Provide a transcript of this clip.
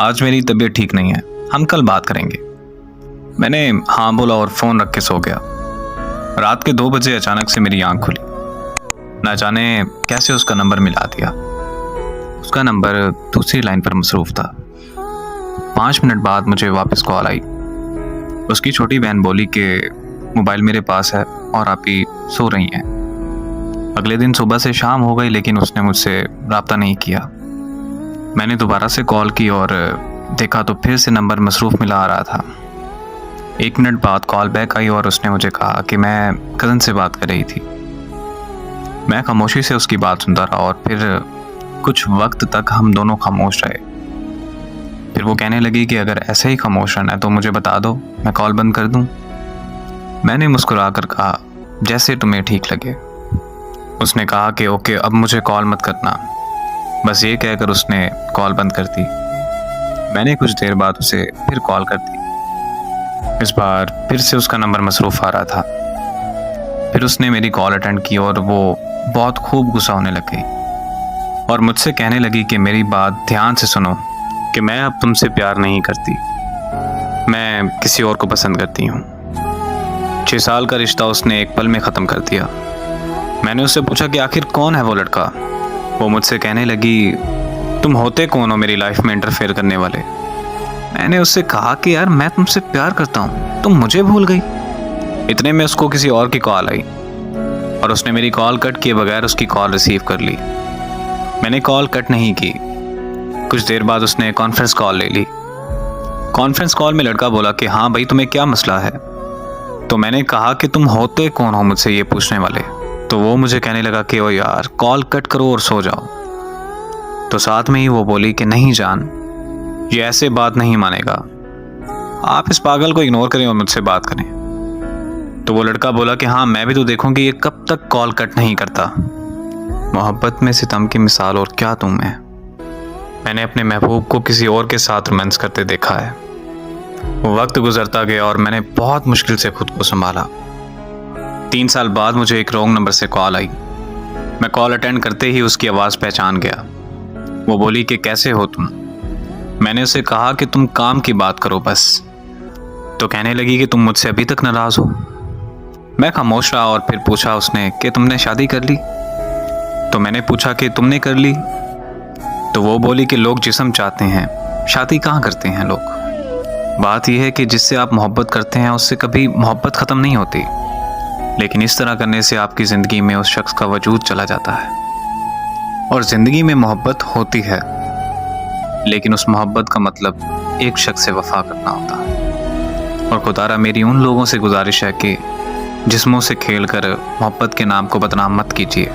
आज मेरी तबीयत ठीक नहीं है, हम कल बात करेंगे। मैंने हाँ बोला और फ़ोन रख के सो गया। रात के 2 बजे अचानक से मेरी आंख खुली। ना जाने कैसे उसका नंबर मिला दिया। उसका नंबर दूसरी लाइन पर मसरूफ़ था। 5 मिनट बाद मुझे वापस कॉल आई। उसकी छोटी बहन बोली कि मोबाइल मेरे पास है और आप ही सो रही हैं। अगले दिन सुबह से शाम हो गई लेकिन उसने मुझसे रब्ता नहीं किया। मैंने दोबारा से कॉल की और देखा तो फिर से नंबर मसरूफ़ मिला आ रहा था। 1 मिनट बाद कॉल बैक आई और उसने मुझे कहा कि मैं कज़न से बात कर रही थी। मैं खामोशी से उसकी बात सुनता रहा और फिर कुछ वक्त तक हम दोनों खामोश रहे। फिर वो कहने लगी कि अगर ऐसे ही खामोश रहना है तो मुझे बता दो, मैं कॉल बंद कर दूं। मैंने मुस्कुराकर कहा, जैसे तुम्हें ठीक लगे। उसने कहा कि ओके, अब मुझे कॉल मत करना। बस ये कहकर उसने कॉल बंद कर दी। मैंने कुछ देर बाद उसे फिर कॉल कर दी। इस बार फिर से उसका नंबर मसरूफ़ आ रहा था। फिर उसने मेरी कॉल अटेंड की और वो बहुत खूब गुस्सा होने लग गई और मुझसे कहने लगी कि मेरी बात ध्यान से सुनो कि मैं अब तुमसे प्यार नहीं करती, मैं किसी और को पसंद करती हूँ। 6 साल का रिश्ता उसने एक पल में ख़त्म कर दिया। मैंने उससे पूछा कि आखिर कौन है वो लड़का। वो मुझसे कहने लगी, तुम होते कौन हो मेरी लाइफ में इंटरफेयर करने वाले। मैंने उससे कहा कि यार मैं तुमसे प्यार करता हूँ, तुम मुझे भूल गई। इतने में उसको किसी और की कॉल आई और उसने मेरी कॉल कट किए बगैर उसकी कॉल रिसीव कर ली। मैंने कॉल कट नहीं की। कुछ देर बाद उसने कॉन्फ्रेंस कॉल ले ली। कॉन्फ्रेंस कॉल में लड़का बोला कि हाँ भाई, तुम्हें क्या मसला है। तो मैंने कहा कि तुम होते कौन हो मुझसे ये पूछने वाले। तो वो मुझे कहने लगा कि ओ यार, कॉल कट करो और सो जाओ। तो साथ में ही वो बोली कि नहीं जान, ये ऐसे बात नहीं मानेगा, आप इस पागल को इग्नोर करें और मुझसे बात करें। तो वो लड़का बोला कि हाँ, मैं भी तो देखूंगी ये कब तक कॉल कट नहीं करता। मोहब्बत में सितम की मिसाल और क्या तुम है। मैंने अपने महबूब को किसी और के साथ रोमांस करते देखा है। वो वक्त गुजरता गया और मैंने बहुत मुश्किल से खुद को संभाला। 3 साल बाद मुझे एक रॉन्ग नंबर से कॉल आई। मैं कॉल अटेंड करते ही उसकी आवाज़ पहचान गया। वो बोली कि कैसे हो तुम। मैंने उसे कहा कि तुम काम की बात करो बस। तो कहने लगी कि तुम मुझसे अभी तक नाराज़ हो। मैं खामोश रहा और फिर पूछा उसने कि तुमने शादी कर ली। तो मैंने पूछा कि तुमने कर ली। तो वो बोली कि लोग जिस्म चाहते हैं, शादी कहाँ करते हैं लोग। बात यह है कि जिससे आप मोहब्बत करते हैं उससे कभी मोहब्बत ख़त्म नहीं होती, लेकिन इस तरह करने से आपकी ज़िंदगी में उस शख्स का वजूद चला जाता है। और ज़िंदगी में मोहब्बत होती है, लेकिन उस मोहब्बत का मतलब एक शख्स से वफा करना होता है। और खुदारा मेरी उन लोगों से गुजारिश है कि जिस्मों से खेल कर मोहब्बत के नाम को बदनाम मत कीजिए।